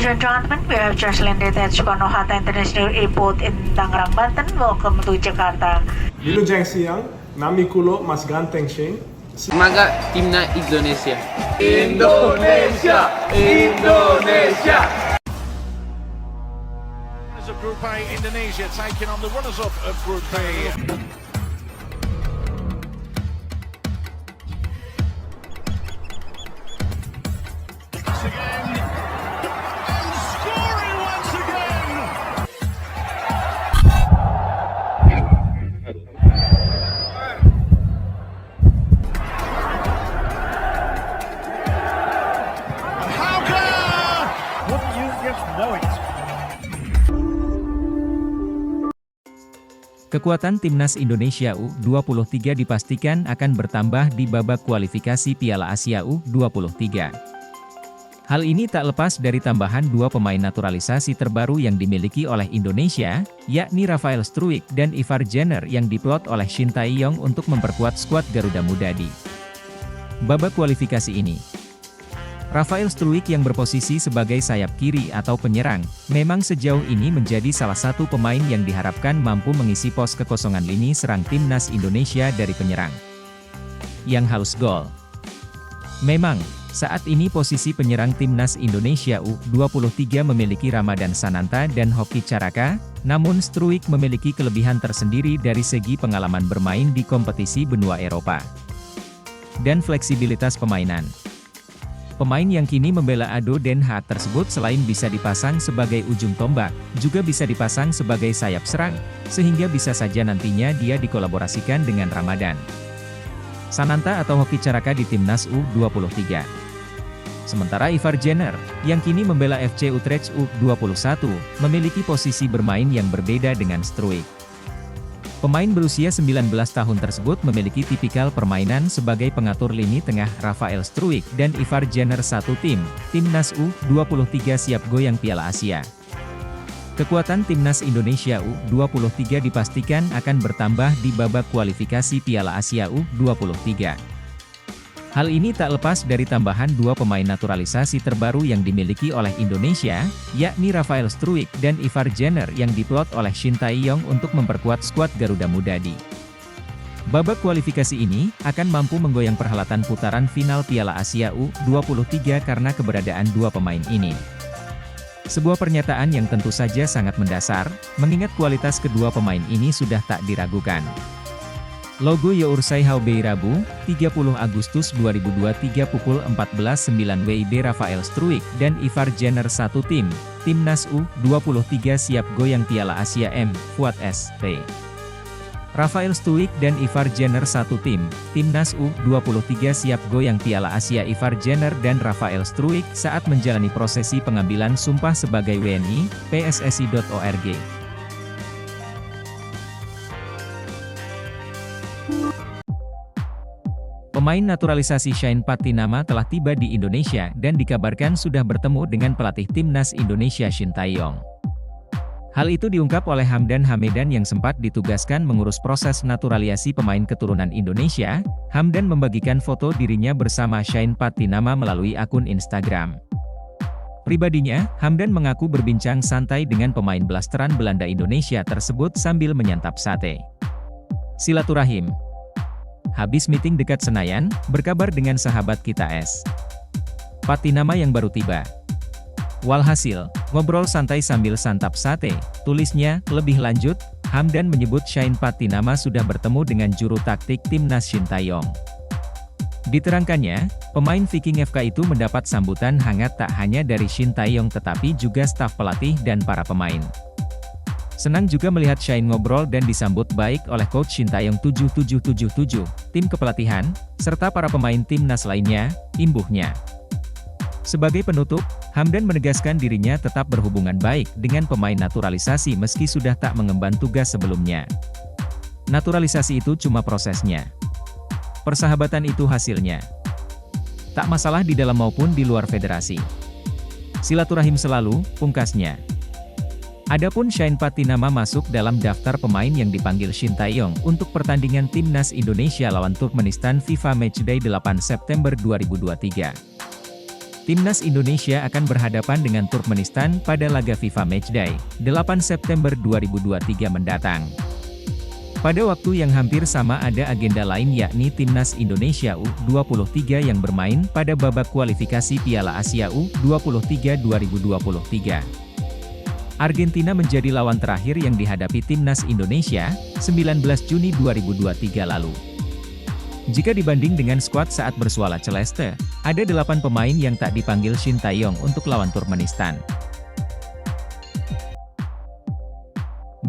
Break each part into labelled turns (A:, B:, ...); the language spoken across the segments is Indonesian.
A: Ladies and gentlemen, we have just landed at Soekarno-Hatta International Airport in Tangerang, Banten. Welcome to Jakarta.
B: Wilujeng Siang, nami kulo Mas Ganteng Shing.
C: Semangat timnas Indonesia.
D: Indonesia, Indonesia.
E: Runners of Group A, Indonesia taking on the runners-up of Group A.
F: Kekuatan timnas Indonesia U23 dipastikan akan bertambah di babak kualifikasi Piala Asia U23. Hal ini tak lepas dari tambahan dua pemain naturalisasi terbaru yang dimiliki oleh Indonesia, yakni Rafael Struijk dan Ivar Jenner yang diplot oleh Shin Tae-yong untuk memperkuat skuad Garuda Muda di babak kualifikasi ini. Rafael Struijk yang berposisi sebagai sayap kiri atau penyerang, memang sejauh ini menjadi salah satu pemain yang diharapkan mampu mengisi pos kekosongan lini serang timnas Indonesia dari penyerang yang haus gol. Memang, saat ini posisi penyerang timnas Indonesia U23 memiliki Ramadan Sananta dan Hoki Caraka, namun Struijk memiliki kelebihan tersendiri dari segi pengalaman bermain di kompetisi benua Eropa dan fleksibilitas permainan. Pemain yang kini membela ADO Den Haag tersebut selain bisa dipasang sebagai ujung tombak, juga bisa dipasang sebagai sayap serang, sehingga bisa saja nantinya dia dikolaborasikan dengan Ramadan Sananta atau Hoki Caraka di timnas U23. Sementara Ivar Jenner, yang kini membela FC Utrecht U21, memiliki posisi bermain yang berbeda dengan Struijk. Pemain berusia 19 tahun tersebut memiliki tipikal permainan sebagai pengatur lini tengah. Rafael Struijk dan Ivar Jenner satu tim, timnas U23 siap goyang Piala Asia. Kekuatan timnas Indonesia U23 dipastikan akan bertambah di babak kualifikasi Piala Asia U23. Hal ini tak lepas dari tambahan dua pemain naturalisasi terbaru yang dimiliki oleh Indonesia, yakni Rafael Struijk dan Ivar Jenner yang diplot oleh Shin Tae-yong untuk memperkuat skuad Garuda Muda di babak kualifikasi ini, akan mampu menggoyang perhelatan putaran final Piala Asia U23 karena keberadaan dua pemain ini. Sebuah pernyataan yang tentu saja sangat mendasar, mengingat kualitas kedua pemain ini sudah tak diragukan. Logo Yoursai Haubei Rabu, 30 Agustus 2023 pukul 14.09 WIB. Rafael Struijk dan Ivar Jenner satu tim, timnas U23 siap goyang Piala Asia M. Fuad S.P. Rafael Struijk dan Ivar Jenner satu tim, timnas U23 siap goyang Piala Asia. Ivar Jenner dan Rafael Struijk saat menjalani prosesi pengambilan sumpah sebagai WNI, PSSI.org. Pemain naturalisasi Shane Patinama telah tiba di Indonesia dan dikabarkan sudah bertemu dengan pelatih timnas Indonesia Shin Tae-yong. Hal itu diungkap oleh Hamdan Hamedan yang sempat ditugaskan mengurus proses naturalisasi pemain keturunan Indonesia. Hamdan membagikan foto dirinya bersama Shane Patinama melalui akun Instagram pribadinya. Hamdan mengaku berbincang santai dengan pemain blasteran Belanda Indonesia tersebut sambil menyantap sate. Silaturahim. Habis meeting dekat Senayan, berkabar dengan sahabat kita Patinama yang baru tiba. Walhasil, ngobrol santai sambil santap sate, tulisnya. Lebih lanjut, Hamdan menyebut Shane Patinama sudah bertemu dengan juru taktik timnas Shin Tae-yong. Diterangkannya, pemain Viking FK itu mendapat sambutan hangat tak hanya dari Shin Tae-yong tetapi juga staf pelatih dan para pemain. Senang juga melihat Shane ngobrol dan disambut baik oleh Coach Shin Tae-yong 7777, tim kepelatihan, serta para pemain timnas lainnya, imbuhnya. Sebagai penutup, Hamdan menegaskan dirinya tetap berhubungan baik dengan pemain naturalisasi meski sudah tak mengemban tugas sebelumnya. Naturalisasi itu cuma prosesnya. Persahabatan itu hasilnya. Tak masalah di dalam maupun di luar federasi. Silaturahim selalu, pungkasnya. Adapun Shane Patinama masuk dalam daftar pemain yang dipanggil Shin Tae-yong untuk pertandingan timnas Indonesia lawan Turkmenistan FIFA Matchday 8 September 2023. Timnas Indonesia akan berhadapan dengan Turkmenistan pada laga FIFA Matchday, 8 September 2023 mendatang. Pada waktu yang hampir sama ada agenda lain yakni Timnas Indonesia U23 yang bermain pada babak kualifikasi Piala Asia U23 2023. Argentina menjadi lawan terakhir yang dihadapi Timnas Indonesia, 19 Juni 2023 lalu. Jika dibanding dengan skuad saat bersuara Celeste, ada 8 pemain yang tak dipanggil Shin Tae-yong untuk lawan Turkmenistan.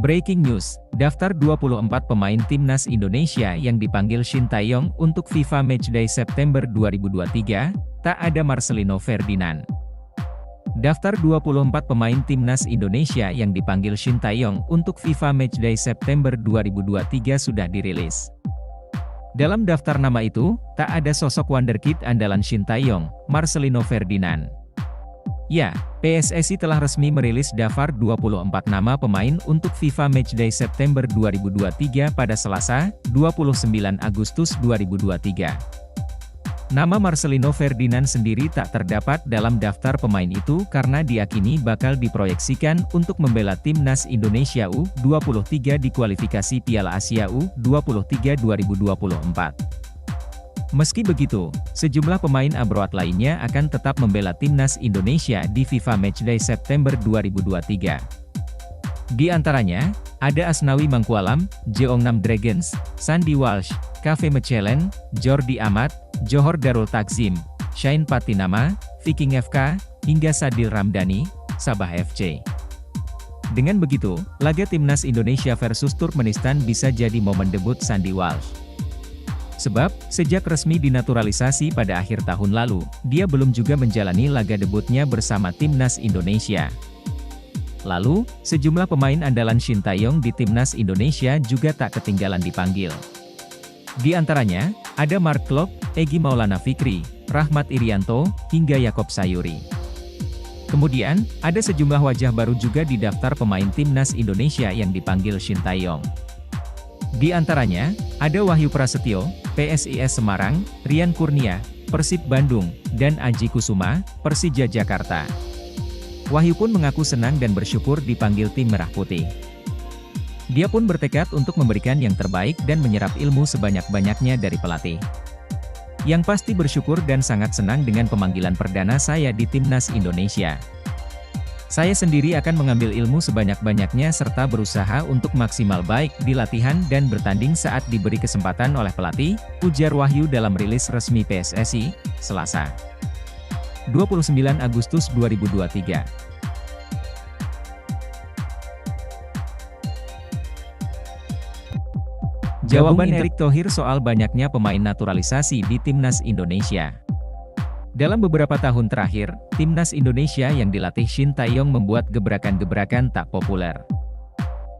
F: Breaking news, daftar 24 pemain Timnas Indonesia yang dipanggil Shin Tae-yong untuk FIFA Matchday September 2023, tak ada Marcelino Ferdinand. Daftar 24 pemain Timnas Indonesia yang dipanggil Shin Tae-yong untuk FIFA Matchday September 2023 sudah dirilis. Dalam daftar nama itu, tak ada sosok wonderkid andalan Shin Tae-yong, Marcelino Ferdinand. Ya, PSSI telah resmi merilis daftar 24 nama pemain untuk FIFA Matchday September 2023 pada Selasa, 29 Agustus 2023. Nama Marcelino Ferdinand sendiri tak terdapat dalam daftar pemain itu karena diyakini bakal diproyeksikan untuk membela Timnas Indonesia U23 di kualifikasi Piala Asia U23 2024. Meski begitu, sejumlah pemain abroad lainnya akan tetap membela Timnas Indonesia di FIFA Matchday September 2023. Di antaranya, ada Asnawi Mangkualam, Jeongnam Dragons, Sandy Walsh, Kave Mechelen, Jordi Amat, Johor Darul Takzim, Shane Patinama, Viking FK, hingga Sadil Ramdhani, Sabah FC. Dengan begitu, laga Timnas Indonesia versus Turkmenistan bisa jadi momen debut Sandy Walsh. Sebab, sejak resmi dinaturalisasi pada akhir tahun lalu, dia belum juga menjalani laga debutnya bersama Timnas Indonesia. Lalu, sejumlah pemain andalan Shin Tae-yong di Timnas Indonesia juga tak ketinggalan dipanggil. Di antaranya, ada Mark Klok, Egy Maulana Fikri, Rahmat Irianto, hingga Yakob Sayuri. Kemudian, ada sejumlah wajah baru juga di daftar pemain Timnas Indonesia yang dipanggil Shin Tae-yong. Di antaranya, ada Wahyu Prasetyo, PSIS Semarang, Rian Kurnia, Persib Bandung, dan Aji Kusuma, Persija Jakarta. Wahyu pun mengaku senang dan bersyukur dipanggil tim Merah Putih. Dia pun bertekad untuk memberikan yang terbaik dan menyerap ilmu sebanyak-banyaknya dari pelatih. Yang pasti bersyukur dan sangat senang dengan pemanggilan perdana saya di Timnas Indonesia. Saya sendiri akan mengambil ilmu sebanyak-banyaknya serta berusaha untuk maksimal baik di latihan dan bertanding saat diberi kesempatan oleh pelatih, ujar Wahyu dalam rilis resmi PSSI, Selasa. 29 Agustus 2023. Jawaban Erick Thohir soal banyaknya pemain naturalisasi di Timnas Indonesia. Dalam beberapa tahun terakhir, Timnas Indonesia yang dilatih Shin Tae-yong membuat gebrakan-gebrakan tak populer.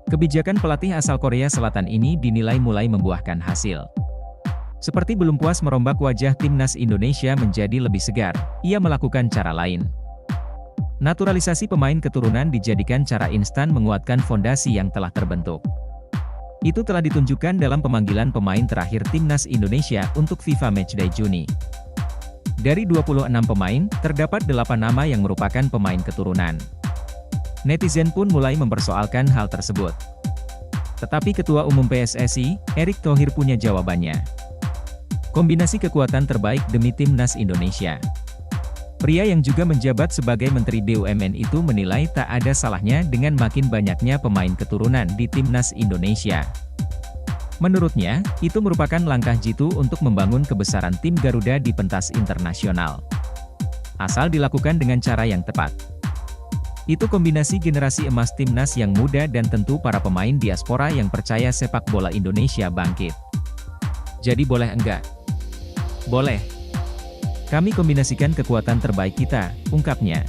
F: Kebijakan pelatih asal Korea Selatan ini dinilai mulai membuahkan hasil. Seperti belum puas merombak wajah Timnas Indonesia menjadi lebih segar, ia melakukan cara lain. Naturalisasi pemain keturunan dijadikan cara instan menguatkan fondasi yang telah terbentuk. Itu telah ditunjukkan dalam pemanggilan pemain terakhir Timnas Indonesia untuk FIFA Matchday Juni. Dari 26 pemain, terdapat 8 nama yang merupakan pemain keturunan. Netizen pun mulai mempersoalkan hal tersebut. Tetapi Ketua Umum PSSI, Erick Thohir punya jawabannya. Kombinasi kekuatan terbaik demi Timnas Indonesia. Pria yang juga menjabat sebagai Menteri BUMN itu menilai tak ada salahnya dengan makin banyaknya pemain keturunan di Timnas Indonesia. Menurutnya, itu merupakan langkah jitu untuk membangun kebesaran tim Garuda di pentas internasional. Asal dilakukan dengan cara yang tepat. Itu kombinasi generasi emas Timnas yang muda dan tentu para pemain diaspora yang percaya sepak bola Indonesia bangkit. Jadi boleh enggak? Boleh. Kami kombinasikan kekuatan terbaik kita, ungkapnya.